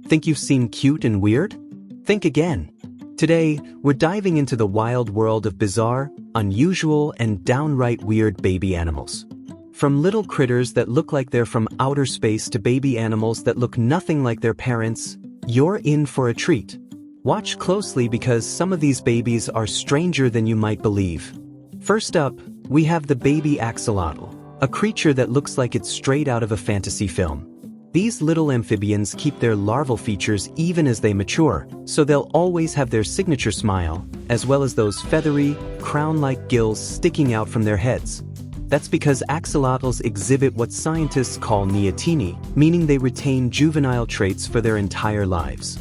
Think you've seen cute and weird? Think again. Today, we're diving into the wild world of bizarre, unusual, and downright weird baby animals. From little critters that look like they're from outer space to baby animals that look nothing like their parents, you're in for a treat. Watch closely because some of these babies are stranger than you might believe. First up, we have the baby axolotl, a creature that looks like it's straight out of a fantasy film. These little amphibians keep their larval features even as they mature, so they'll always have their signature smile, as well as those feathery, crown-like gills sticking out from their heads. That's because axolotls exhibit what scientists call neoteny, meaning they retain juvenile traits for their entire lives.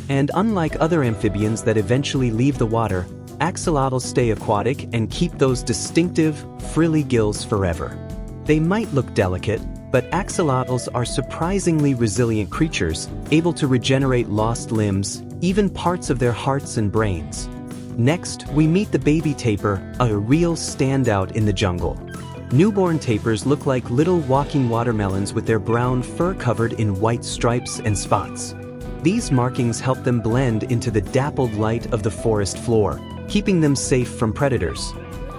And unlike other amphibians that eventually leave the water, axolotls stay aquatic and keep those distinctive, frilly gills forever. They might look delicate, but axolotls are surprisingly resilient creatures, able to regenerate lost limbs, even parts of their hearts and brains. Next, we meet the baby tapir, a real standout in the jungle. Newborn tapirs look like little walking watermelons with their brown fur covered in white stripes and spots. These markings help them blend into the dappled light of the forest floor, keeping them safe from predators.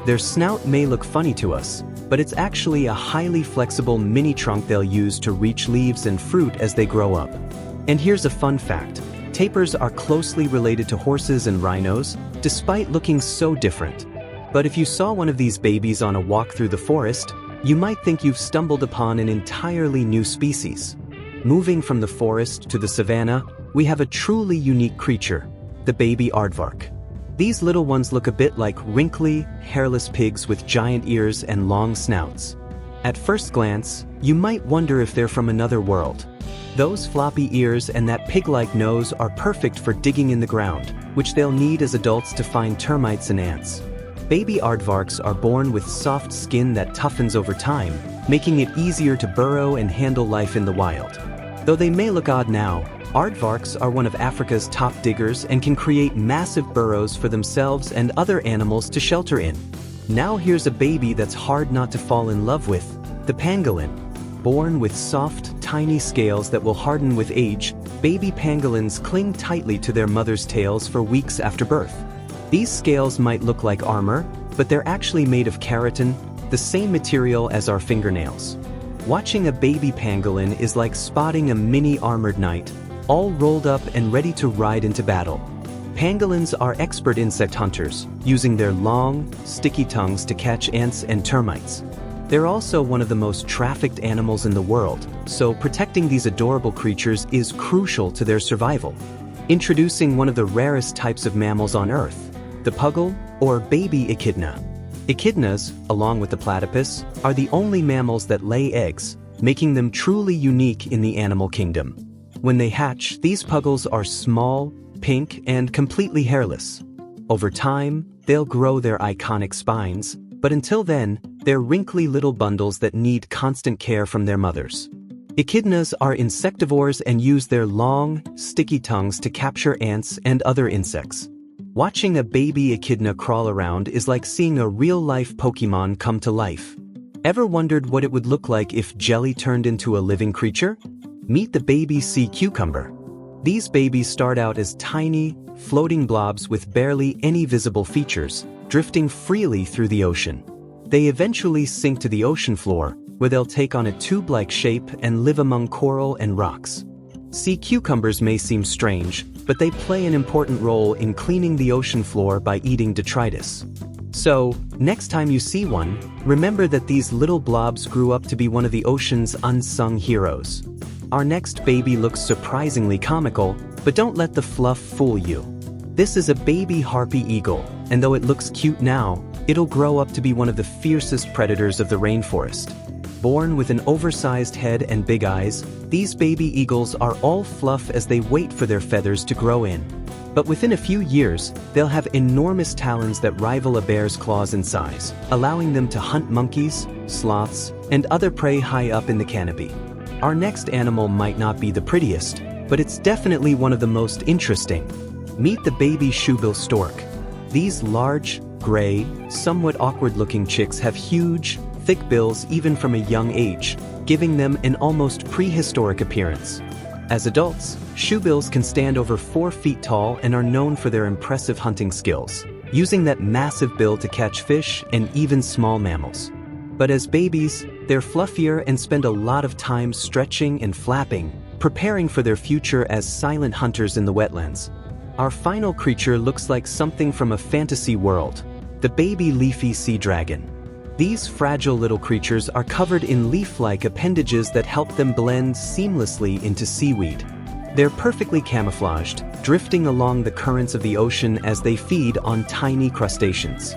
Their snout may look funny to us, but it's actually a highly flexible mini trunk they'll use to reach leaves and fruit as they grow up. And here's a fun fact. Tapirs are closely related to horses and rhinos, despite looking so different. But if you saw one of these babies on a walk through the forest, you might think you've stumbled upon an entirely new species. Moving from the forest to the savanna, we have a truly unique creature, the baby aardvark. These little ones look a bit like wrinkly, hairless pigs with giant ears and long snouts. At first glance, you might wonder if they're from another world. Those floppy ears and that pig-like nose are perfect for digging in the ground, which they'll need as adults to find termites and ants. Baby aardvarks are born with soft skin that toughens over time, making it easier to burrow and handle life in the wild. Though they may look odd now, aardvarks are one of Africa's top diggers and can create massive burrows for themselves and other animals to shelter in. Now here's a baby that's hard not to fall in love with, the pangolin. Born with soft, tiny scales that will harden with age, baby pangolins cling tightly to their mother's tails for weeks after birth. These scales might look like armor, but they're actually made of keratin, the same material as our fingernails. Watching a baby pangolin is like spotting a mini armored knight, all rolled up and ready to ride into battle. Pangolins are expert insect hunters, using their long, sticky tongues to catch ants and termites. They're also one of the most trafficked animals in the world, so protecting these adorable creatures is crucial to their survival. Introducing one of the rarest types of mammals on Earth, the puggle, or baby echidna. Echidnas, along with the platypus, are the only mammals that lay eggs, making them truly unique in the animal kingdom. When they hatch, these puggles are small, pink, and completely hairless. Over time, they'll grow their iconic spines, but until then, they're wrinkly little bundles that need constant care from their mothers. Echidnas are insectivores and use their long, sticky tongues to capture ants and other insects. Watching a baby echidna crawl around is like seeing a real-life Pokemon come to life. Ever wondered what it would look like if jelly turned into a living creature? Meet the baby sea cucumber. These babies start out as tiny, floating blobs with barely any visible features, drifting freely through the ocean. They eventually sink to the ocean floor, where they'll take on a tube-like shape and live among coral and rocks. Sea cucumbers may seem strange, but they play an important role in cleaning the ocean floor by eating detritus. So, next time you see one, remember that these little blobs grew up to be one of the ocean's unsung heroes. Our next baby looks surprisingly comical, but don't let the fluff fool you. This is a baby harpy eagle, and though it looks cute now, it'll grow up to be one of the fiercest predators of the rainforest. Born with an oversized head and big eyes, these baby eagles are all fluff as they wait for their feathers to grow in. But within a few years, they'll have enormous talons that rival a bear's claws in size, allowing them to hunt monkeys, sloths, and other prey high up in the canopy. Our next animal might not be the prettiest, but it's definitely one of the most interesting. Meet the baby shoebill stork. These large, gray, somewhat awkward-looking chicks have huge, thick bills even from a young age, giving them an almost prehistoric appearance. As adults, shoebills can stand over 4 feet tall and are known for their impressive hunting skills, using that massive bill to catch fish and even small mammals. But as babies, they're fluffier and spend a lot of time stretching and flapping, preparing for their future as silent hunters in the wetlands. Our final creature looks like something from a fantasy world, the baby leafy sea dragon. These fragile little creatures are covered in leaf-like appendages that help them blend seamlessly into seaweed. They're perfectly camouflaged, drifting along the currents of the ocean as they feed on tiny crustaceans.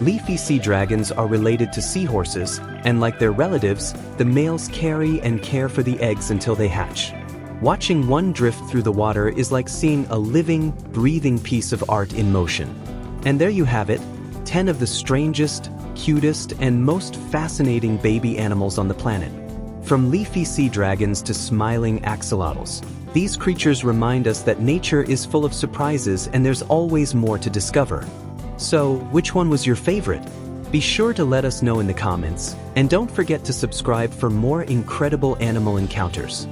Leafy sea dragons are related to seahorses, and like their relatives, the males carry and care for the eggs until they hatch. Watching one drift through the water is like seeing a living, breathing piece of art in motion. And there you have it, 10 of the strangest, cutest, and most fascinating baby animals on the planet. From leafy sea dragons to smiling axolotls, these creatures remind us that nature is full of surprises and there's always more to discover. So, which one was your favorite? Be sure to let us know in the comments, and don't forget to subscribe for more incredible animal encounters.